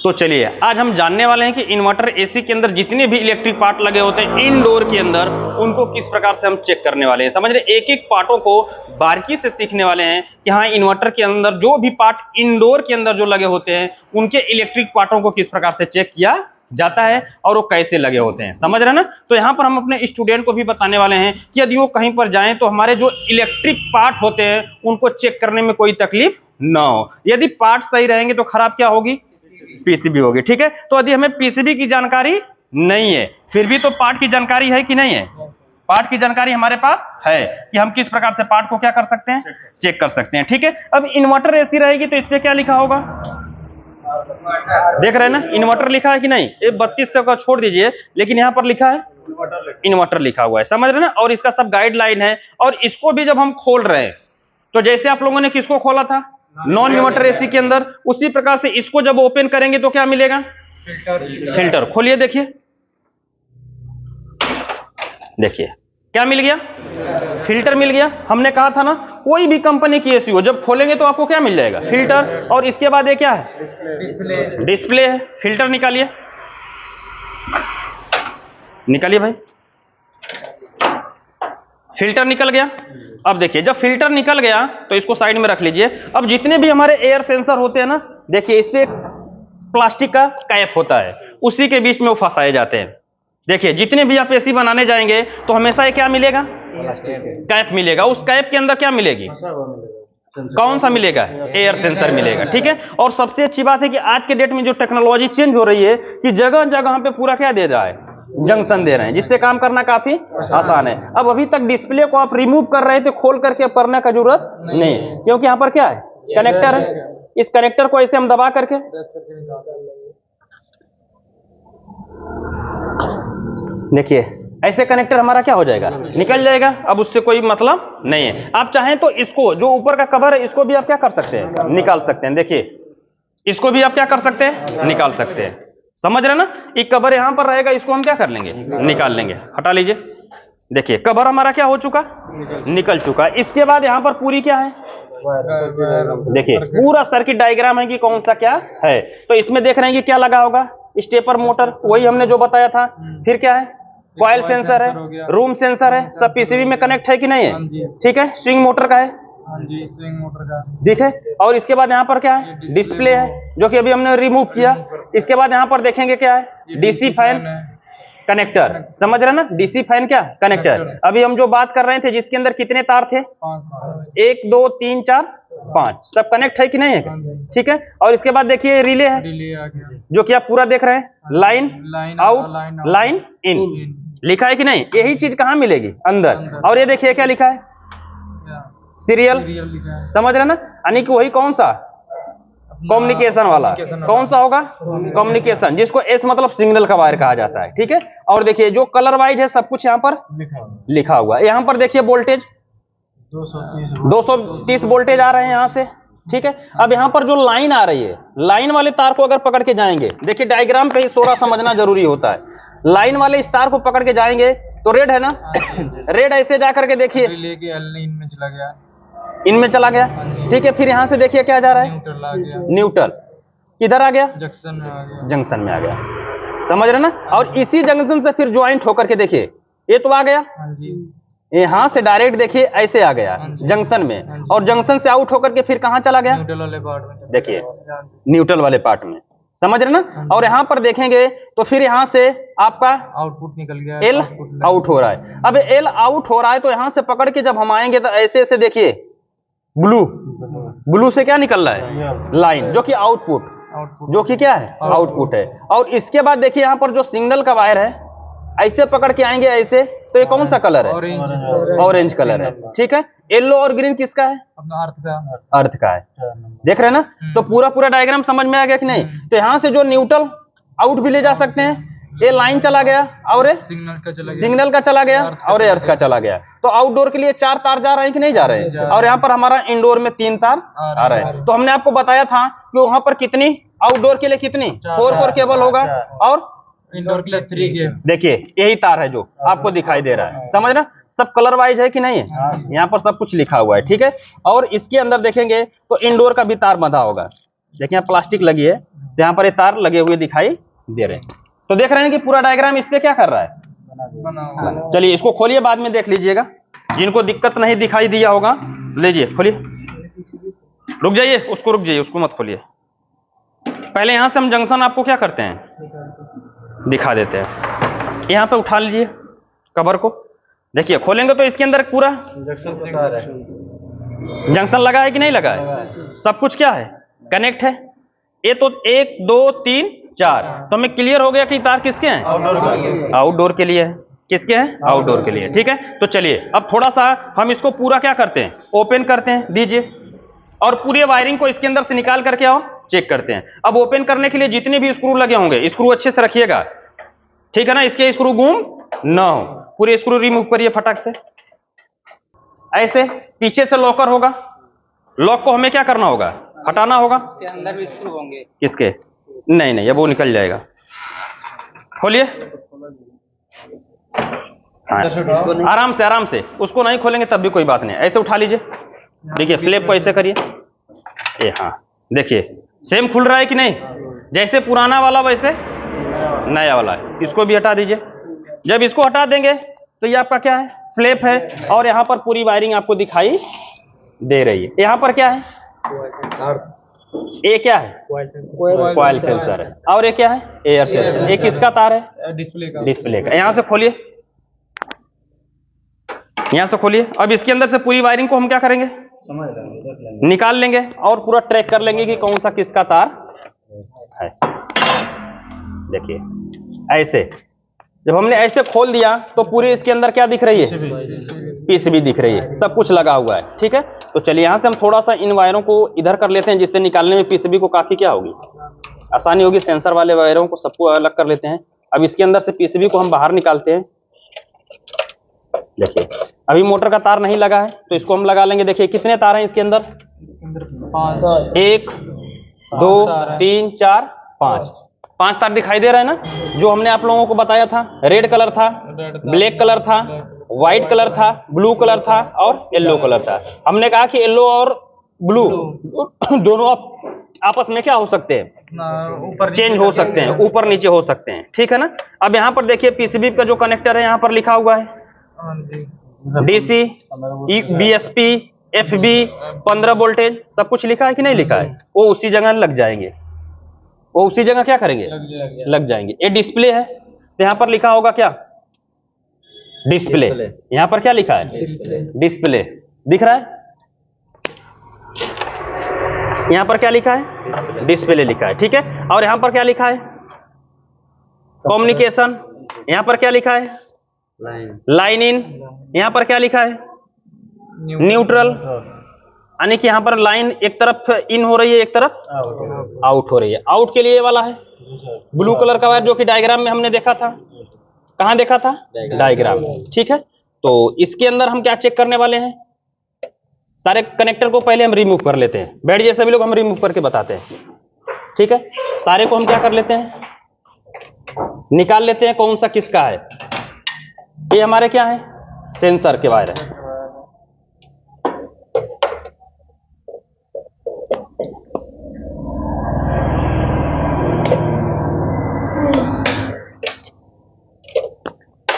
तो चलिए आज हम जानने वाले हैं कि इन्वर्टर एसी के अंदर जितने भी इलेक्ट्रिक पार्ट लगे होते हैं इनडोर के अंदर, उनको किस प्रकार से हम चेक करने वाले हैं। समझ रहे, एक एक पार्टों को बारीकी से सीखने वाले हैं कि हाँ इन्वर्टर के अंदर जो भी पार्ट इनडोर के अंदर जो लगे होते हैं उनके इलेक्ट्रिक पार्टों को किस प्रकार से चेक किया जाता है और वो कैसे लगे होते हैं। समझ रहे ना। तो यहाँ पर हम अपने स्टूडेंट को भी बताने वाले हैं कि यदि वो कहीं पर जाएं तो हमारे जो इलेक्ट्रिक पार्ट होते हैं उनको चेक करने में कोई तकलीफ ना हो। यदि पार्ट सही रहेंगे तो खराब क्या होगी, पीसीबी होगी। ठीक है, तो यदि हमें पीसीबी की जानकारी नहीं है फिर भी तो पार्ट की जानकारी है कि नहीं है, पार्ट की जानकारी हमारे पास है कि हम किस प्रकार से पार्ट को क्या कर सकते हैं, चेक कर सकते हैं। ठीक है, अब इन्वर्टर एसी रहेगी तो इस पे क्या लिखा होगा, देख रहे हैं ना इन्वर्टर लिखा है कि नहीं। ये 3200 का छोड़ दीजिए, लेकिन यहाँ पर लिखा है इन्वर्टर लिखा हुआ है। समझ रहे ना। और इसका सब गाइडलाइन है। और इसको भी जब हम खोल रहे हैं तो जैसे आप लोगों ने किसको खोला था, नॉन इन्वर्टर एसी के अंदर, उसी प्रकार से इसको जब ओपन करेंगे तो क्या मिलेगा, फिल्टर। खोलिए, देखिए देखिए क्या मिल गया, फिल्टर मिल गया। हमने कहा था ना कोई भी कंपनी की एसी हो जब खोलेंगे तो आपको क्या मिल जाएगा, फिल्टर। और इसके बाद ये क्या है, डिस्प्ले है। फिल्टर निकालिए, निकालिए भाई, फिल्टर निकल गया। अब देखिए जब फिल्टर निकल गया तो इसको साइड में रख लीजिए। अब जितने भी हमारे एयर सेंसर होते हैं ना, देखिए इस पे एक प्लास्टिक का कैप होता है, उसी के बीच में वो फंसाए जाते हैं। देखिए जितने भी आप एसी बनाने जाएंगे तो हमेशा ये क्या मिलेगा, कैप मिलेगा। उस कैप के अंदर क्या मिलेगी, कौन सा मिलेगा, एयर सेंसर मिलेगा। ठीक है, और सबसे अच्छी बात है कि आज के डेट में जो टेक्नोलॉजी चेंज हो रही है कि जगह जगह पे पूरा क्या दे रहा है, जंक्शन दे रहे हैं, जिससे काम करना काफी आसान है। अब अभी तक डिस्प्ले को आप रिमूव कर रहे थे, खोल करके अब करने का जरूरत नहीं, क्योंकि यहाँ पर क्या है, कनेक्टर है। इस कनेक्टर को ऐसे हम दबा करके देखिए ऐसे कनेक्टर हमारा क्या हो जाएगा, निकल जाएगा। अब उससे कोई मतलब नहीं है। आप चाहें तो इसको जो ऊपर का कवर है इसको भी आप क्या कर सकते हैं, निकाल सकते हैं। देखिए इसको भी आप क्या कर सकते हैं, निकाल सकते हैं। समझ रहे ना। एक कवर यहां पर रहेगा, इसको हम क्या कर लेंगे, निकाल लेंगे। हटा लीजिए, देखिए कवर हमारा क्या हो चुका, निकल चुका। इसके बाद यहां पर पूरी क्या है, देखिए पूरा सर्किट डायग्राम है कि कौन सा क्या है। तो इसमें देख रहे हैं कि क्या लगा होगा, स्टेपर मोटर, वही हमने जो बताया था। फिर क्या है, कॉइल सेंसर है, रूम सेंसर है, सब पीसीबी में कनेक्ट है कि नहीं है। ठीक है, स्विंग मोटर का है, स्विंग मोटर का दिखे। और इसके बाद यहाँ पर क्या है, डिस्प्ले है जो कि अभी हमने रिमूव किया। इसके बाद यहाँ पर देखेंगे क्या है, डीसी फैन कनेक्टर। समझ रहे ना, डीसी फैन क्या कनेक्टर। अभी हम जो बात कर रहे थे जिसके अंदर कितने तार थे, 1 2 3 4 5, सब कनेक्ट है कि नहीं है। ठीक है, और इसके बाद देखिए रिले है जो कि आप पूरा देख रहे हैं, लाइन आउट लाइन इन लिखा है कि नहीं। यही चीज कहाँ मिलेगी, अंदर। और ये देखिए क्या लिखा है, सीरियल। समझ रहे ना, यानी कि वही कौन सा, कम्युनिकेशन वाला। कौन सा होगा, कम्युनिकेशन, जिसको एस मतलब सिग्नल का वायर कहा जाता है। ठीक है, और देखिए जो कलर वाइज है सब कुछ यहाँ पर लिखा हुआ है। यहाँ पर देखिए वोल्टेज 230 वोल्टेज आ रहे हैं यहाँ से। ठीक है, अब यहाँ पर जो लाइन आ रही है, लाइन वाले तार को अगर पकड़ के जाएंगे, देखिए डायग्राम पे ही थोड़ा समझना जरूरी होता है। लाइन वाले इस तार को पकड़ के जाएंगे तो रेड है ना, रेड ऐसे जाकर के देखिए इनमें चला गया, इनमें चला गया। ठीक है, फिर यहाँ से देखिए क्या जा रहा है, न्यूट्रल किधर आ गया, जंक्शन में आ गया। समझ रहे ना। और इसी जंक्शन से फिर ज्वाइंट होकर के देखिए ये तो आ गया, यहाँ से डायरेक्ट देखिए ऐसे आ गया जंक्शन में, और जंक्शन से आउट होकर के फिर कहाँ चला गया, देखिए न्यूट्रल वाले पार्ट में। समझ रहे ना। और यहाँ पर देखेंगे तो फिर यहाँ से आपका आउटपुट निकल गया, एल आउट हो रहा है। अब एल आउट हो रहा है तो यहाँ से पकड़ के जब हम आएंगे तो ऐसे ऐसे देखिए ब्लू से क्या निकल रहा है, लाइन, जो कि आउटपुट, जो कि क्या है, आउटपुट है। और इसके बाद देखिए यहाँ पर जो सिग्नल का वायर है, ऐसे पकड़ के आएंगे ऐसे, तो ये कौन सा कलर है, ऑरेंज कलर है। ठीक है, येलो और ग्रीन किसका है, अपना अर्थ का है। देख रहे हैं ना। तो पूरा डायग्राम समझ में आ गया कि नहीं। तो यहाँ से जो न्यूट्रल आउट भी ले जा सकते हैं, ये लाइन चला गया और सिग्नल का चला गया और ये अर्थ का चला गया। तो आउटडोर के लिए 4 तार जा रहे हैं कि नहीं जा रहे हैं, और यहाँ पर हमारा इंडोर में 3 तार आ रहे हैं। तो हमने आपको बताया था कि वहां पर कितनी, आउटडोर के लिए कितनी 4 केबल होगा, और इंडोर के लिए 3 के। देखिए यही तार है जो आपको दिखाई दे रहा है। समझ रहे, सब कलर वाइज है कि नहीं है, यहाँ पर सब कुछ लिखा हुआ है। ठीक है, और इसके अंदर देखेंगे तो इंडोर का भी तार बंधा होगा। देखिए यहाँ प्लास्टिक लगी है, तो यहाँ पर ये तार लगे हुए दिखाई दे रहे हैं। तो देख रहे हैं कि पूरा डायग्राम इस पे क्या कर रहा है, चलिए इसको खोलिए, बाद में देख लीजिएगा। जिनको दिक्कत नहीं दिखाई दिया होगा लीजिए खोलिए, रुक जाइए, उसको रुक जाइए, उसको मत खोलिए। पहले यहां से हम जंक्शन आपको क्या करते हैं, दिखा देते हैं। यहां पे उठा लीजिए कवर को, देखिए खोलेंगे तो इसके अंदर पूरा जंक्शन लगा है कि नहीं लगा है, सब कुछ क्या है, कनेक्ट है। ये तो 1 2 3 4, तो हमें क्लियर हो गया कि तार किसके हैं, आउटडोर के लिए है। किसके हैं, आउटडोर के लिए। ठीक है, तो चलिए अब थोड़ा सा हम इसको पूरा क्या करते हैं, ओपन करते हैं, दीजिए, और पूरी वायरिंग को इसके अंदर से निकाल करके आओ चेक करते हैं। अब ओपन करने के लिए जितने भी स्क्रू लगे होंगे, स्क्रू अच्छे से रखिएगा, ठीक है ना, इसके स्क्रू गुम ना हो, पूरे स्क्रू रिमूव करिए फटाक से। ऐसे पीछे से लॉकर होगा, लॉक को हमें क्या करना होगा, हटाना होगा। इसके अंदर भी स्क्रू होंगे, किसके, नहीं नहीं, अब वो निकल जाएगा। खोलिए, हाँ, आराम से आराम से, उसको नहीं खोलेंगे तब भी कोई बात नहीं, ऐसे उठा लीजिए। देखिए फ्लैप को ऐसे करिए, ये हाँ देखिए सेम खुल रहा है कि नहीं, जैसे पुराना वाला वैसे नया वाला है। इसको भी हटा दीजिए। जब इसको हटा देंगे तो ये आपका क्या है, फ्लैप है, और यहाँ पर पूरी वायरिंग आपको दिखाई दे रही है। यहाँ पर क्या है, ये क्या है, कॉइल सेंसर है, और ये क्या है, एयर सेंसर। ये किसका तार है, डिस्प्ले का। यहाँ से खोलिए, यहाँ से खोलिए। अब इसके अंदर से पूरी वायरिंग को हम क्या करेंगे, निकाल लेंगे और पूरा ट्रैक कर लेंगे कि कौन सा किसका तार है। देखिए ऐसे जब हमने ऐसे खोल दिया तो पूरी इसके अंदर क्या दिख रही है, पीसीबी दिख रही है, सब कुछ लगा हुआ है। ठीक है, तो चलिए यहाँ से हम थोड़ा सा इन वायरों को इधर कर लेते हैं, जिससे निकालने में पीसीबी को काफी क्या होगी, आसानी होगी। सेंसर वाले वायरों को सबको अलग कर लेते हैं। अब इसके अंदर से पीसीबी को हम बाहर निकालते हैं। देखिए अभी मोटर का तार नहीं लगा है, तो इसको हम लगा लेंगे। देखिए कितने तार हैं इसके अंदर, 1 2 3 4 5 तार दिखाई दे रहा है ना, जो हमने आप लोगों को बताया था। रेड कलर था, ब्लैक कलर था, व्हाइट कलर था, ब्लू कलर था और येलो कलर था। हमने कहा कि येलो और ब्लू दोनों आपस में क्या हो सकते हैं, ऊपर चेंज हो सकते हैं, ऊपर नीचे हो सकते हैं। ठीक है ना। अब यहाँ पर देखिए पीसीबी का जो कनेक्टर है यहाँ पर लिखा हुआ है डीसी, बीएसपी, एफबी, 15 वोल्टेज, सब कुछ लिखा है कि नहीं लिखा है, वो उसी जगह लग जाएंगे, वो उसी जगह क्या करेंगे, लग जाएंगे। ये डिस्प्ले है, तो यहाँ पर लिखा होगा क्या, डिस्प्ले। यहाँ पर क्या लिखा है, डिस्प्ले दिख रहा है। यहाँ पर क्या लिखा है, डिस्प्ले लिखा है। ठीक है, और यहाँ पर क्या लिखा है, कम्युनिकेशन। यहाँ पर क्या लिखा है, लाइन इन। यहाँ पर क्या लिखा है, न्यूट्रल, यानी कि यहाँ पर लाइन एक तरफ इन हो रही है, एक तरफ आउट हो रही है। आउट के लिए वाला है ब्लू कलर का वायर, जो कि डायग्राम में हमने देखा था। कहाँ देखा था, डायग्राम। ठीक है, तो इसके अंदर हम क्या चेक करने वाले हैं, सारे कनेक्टर को पहले हम रिमूव कर लेते हैं। बैठ जाइए सभी लोग, हम रिमूव करके बताते हैं। ठीक है, सारे को हम क्या कर लेते हैं, निकाल लेते हैं कौन सा किसका है। ये हमारे क्या है, सेंसर के वायर है।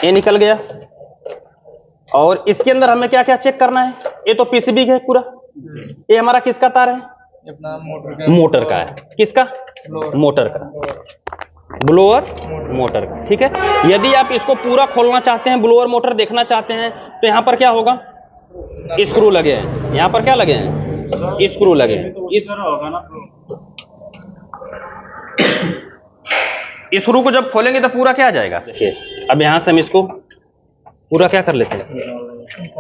ये निकल गया, और इसके अंदर हमें क्या क्या चेक करना है। ये तो पीसीबी है पूरा। ये हमारा किसका तार है, अपना मोटर का है। किसका, मोटर का, ब्लोअर मोटर का। ठीक है, यदि आप इसको पूरा खोलना चाहते हैं, ब्लोअर मोटर देखना चाहते हैं, तो यहाँ पर क्या होगा, स्क्रू लगे हैं। यहाँ पर क्या लगे हैं, स्क्रू लगे हैं। इस स्क्रू को जब खोलेंगे तो पूरा क्या आ जाएगा। देखिए अब यहाँ से हम इसको पूरा क्या कर लेते हैं,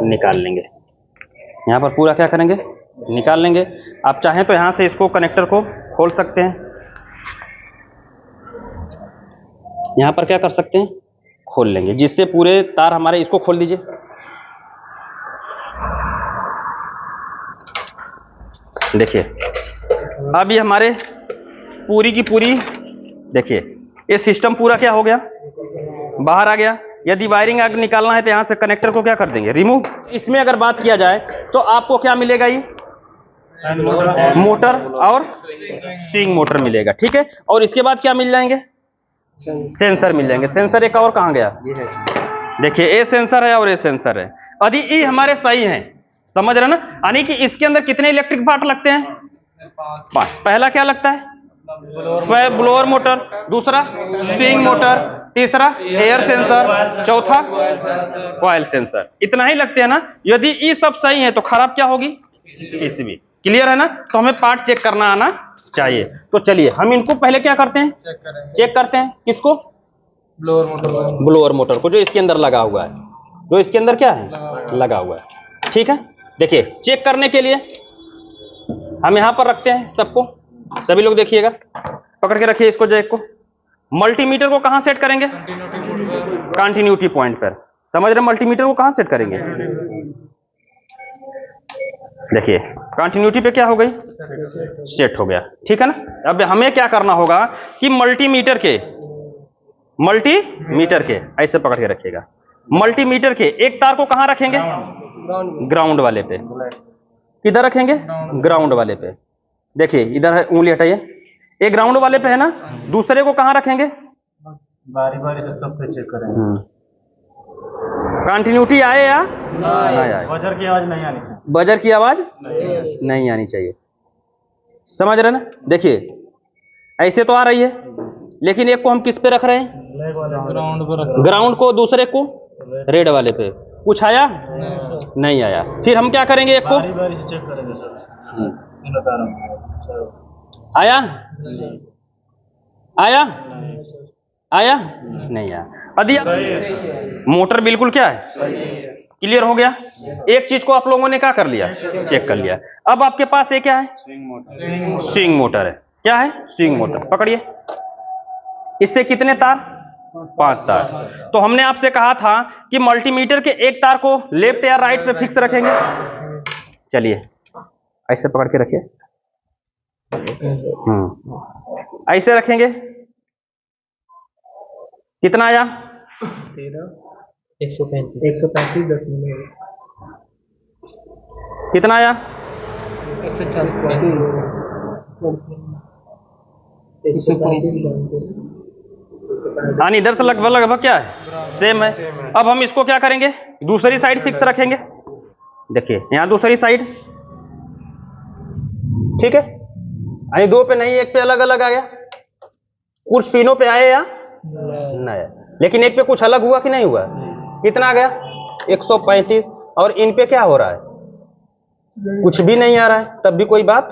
निकाल लेंगे। यहाँ पर पूरा क्या करेंगे, निकाल लेंगे। आप चाहें तो यहाँ से इसको कनेक्टर को खोल सकते हैं। यहाँ पर क्या कर सकते हैं, खोल लेंगे, जिससे पूरे तार हमारे, इसको खोल दीजिए। देखिए अब ये हमारे पूरी की पूरी, देखिए ये सिस्टम पूरा क्या हो गया, बाहर आ गया। यदि वायरिंग अगर निकालना है तो यहाँ से कनेक्टर को क्या कर देंगे, रिमूव। इसमें अगर बात किया जाए तो आपको क्या मिलेगा, ये मोटर और स्विंग मोटर मिलेगा, ठीक है। और इसके बाद क्या मिल जाएंगे? सेंसर मिल जाएंगे। सेंसर एक और कहाँ गया? देखिए ए सेंसर है और ए सेंसर है। यदि ई हमारे सही है, समझ रहे ना, यानी कि इसके अंदर कितने इलेक्ट्रिक पार्ट लगते हैं? 5। पहला क्या लगता है? ब्लोअर मोटर, दूसरा स्विंग मोटर, तीसरा एयर सेंसर, चौथा कॉइल सेंसर। इतना ही लगते हैं ना। यदि ये सब सही है तो खराब क्या होगी? पीसीबी। क्लियर है ना? तो हमें पार्ट चेक करना आना चाहिए। तो चलिए हम इनको पहले क्या करते हैं? चेक करते हैं। किसको? ब्लोअर मोटर को, जो इसके अंदर लगा हुआ है, जो इसके अंदर क्या है? लगा हुआ है, ठीक है। देखिए चेक करने के लिए हम यहां पर रखते हैं सबको, सभी लोग देखिएगा, पकड़ के रखिए इसको, जैक को। मल्टीमीटर को कहां सेट करेंगे? कंटिन्यूटी पॉइंट पर। समझ रहे? मल्टीमीटर को कहां सेट करेंगे? देखिए कंटिन्यूटी पे क्या हो गई? सेट हो गया, ठीक है ना। अब हमें क्या करना होगा कि मल्टीमीटर के ऐसे पकड़ के रखिएगा। मल्टीमीटर के एक तार को कहां रखेंगे? ग्राउंड वाले पे। किधर रखेंगे? ग्राउंड वाले पे। देखिए इधर है, उंगली हटाइए, एक ग्राउंड वाले पे है ना। दूसरे को कहां रखेंगे? बारी बारी से सब पे चेक करेंगे। कंटिन्यूटी आए या नहीं आए? बजर की आवाज नहीं आनी चाहिए। बजर की आवाज नहीं आनी चाहिए। समझ रहे ना? देखिए ऐसे तो आ रही है, लेकिन एक को हम किस पे रख रहे हैं? ग्राउंड पर। ग्राउंड को, दूसरे को रेड वाले पे। कुछ आया? नहीं आया। फिर हम क्या करेंगे? एक को बारी बारी से चेक करेंगे सर। आया? आया? आया? नहीं आया। यदि मोटर बिल्कुल क्या है? क्लियर हो गया। एक चीज को आप लोगों ने क्या कर लिया? चेक कर लिया। अब आपके पास ये क्या है? स्विंग मोटर है। क्या है? Swing motor. पकड़िए, इससे कितने तार? 5 तार। तो हमने आपसे कहा था कि मल्टीमीटर के एक तार को लेफ्ट या राइट पे फिक्स रखेंगे। चलिए ऐसे पकड़ के रखिए, ऐसे रखेंगे। कितना आया? 135 10 मिनट। कितना आया? 140। हाँ, इधर से लगभग लगभग क्या है? सेम है। अब हम इसको क्या करेंगे? दूसरी साइड फिक्स रखेंगे। देखिए यहां दूसरी साइड, ठीक है। यानी 2 पे नहीं, एक पे अलग अलग आ गया। कुछ तीनों पे आए या नहीं? लेकिन एक पे कुछ अलग हुआ कि नहीं हुआ? कितना आ गया? 135। और इन पे क्या हो रहा है? कुछ भी नहीं आ रहा है, तब भी कोई बात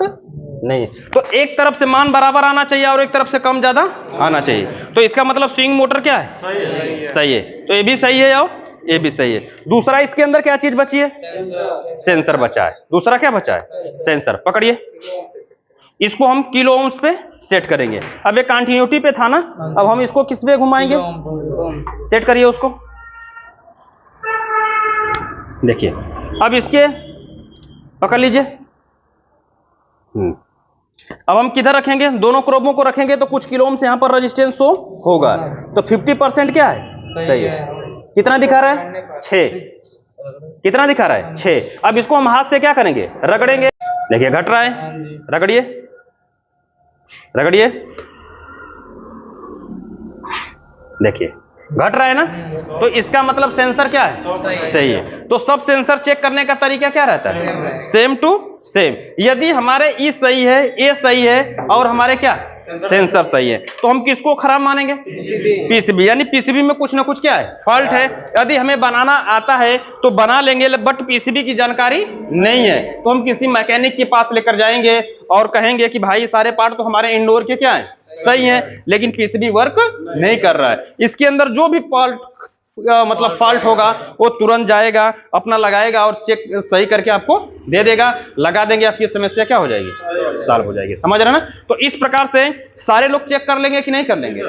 नहीं है। तो एक तरफ से मान बराबर आना चाहिए और एक तरफ से कम ज्यादा आना चाहिए। तो इसका मतलब स्विंग मोटर क्या है? सही है। तो ये भी सही है और ये भी सही है। दूसरा इसके अंदर क्या चीज बची है? सेंसर बचा है। दूसरा क्या बचा है? सेंसर। पकड़िए, इसको हम किलो ओम्स पे सेट करेंगे। अब ये कंटिन्यूटी पे था ना, अब हम इसको किस पे घुमाएंगे? सेट करिए उसको। देखिए अब इसके पकड़ लीजिए। अब हम किधर रखेंगे? दोनों क्रोमों को रखेंगे तो कुछ किलो ओम्स यहां पर रेजिस्टेंस शो होगा। तो 50% क्या है? सही है। कितना दिखा रहा है? 6। कितना दिखा रहा है? 6। अब इसको हम हाथ से क्या करेंगे? रगड़ेंगे। देखिए घट रहा है, रगड़िए रगड़िए। देखिए घट रहा है ना। तो इसका मतलब सेंसर क्या है? सही है। तो सब सेंसर चेक करने का तरीका क्या रहता है? Same to same. यदि हमारे ई सही है, ए सही है और हमारे क्या सेंसर सही है, तो हम किसको खराब मानेंगे? पीसीबी। यानी पीसीबी में कुछ ना कुछ क्या है? फॉल्ट है। यदि हमें बनाना आता है तो बना लेंगे, बट पीसीबी की जानकारी नहीं है तो हम किसी मैकेनिक के पास लेकर जाएंगे और कहेंगे कि भाई सारे पार्ट तो हमारे इंडोर के क्या है? सही है, लेकिन पीसीबी वर्क नहीं कर रहा है। इसके अंदर जो भी मतलब फॉल्ट होगा वो तुरंत जाएगा, अपना लगाएगा और चेक सही करके आपको दे देगा। लगा देंगे, आपकी समस्या क्या हो जाएगी? सॉल्व हो जाएगी। समझ रहे ना? तो इस प्रकार से सारे लोग चेक कर लेंगे कि नहीं कर लेंगे?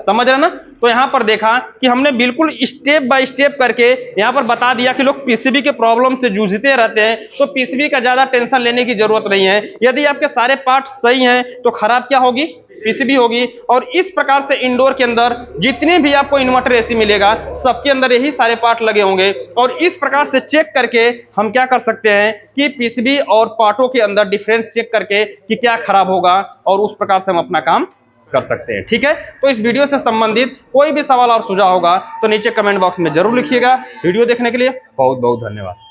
समझ रहे ना? तो यहां पर देखा कि हमने बिल्कुल स्टेप बाय स्टेप करके यहां पर बता दिया कि लोग पीसीबी के प्रॉब्लम से जूझते रहते हैं, तो पीसीबी का ज्यादा टेंशन लेने की जरूरत नहीं है। यदि आपके सारे पार्ट सही हैं तो खराब क्या होगी? पीसीबी होगी। और इस प्रकार से इंडोर के अंदर जितने भी आपको इन्वर्टर एसी मिलेगा सबके अंदर यही सारे पार्ट लगे होंगे। और इस प्रकार से चेक करके हम क्या कर सकते हैं कि पीसीबी और पार्टों के अंदर डिफरेंस चेक करके कि क्या खराब होगा, और उस प्रकार से हम अपना काम कर सकते हैं। ठीक है, तो इस वीडियो से संबंधित कोई भी सवाल और सुझाव होगा तो नीचे कमेंट बॉक्स में जरूर लिखिएगा। वीडियो देखने के लिए बहुत बहुत धन्यवाद।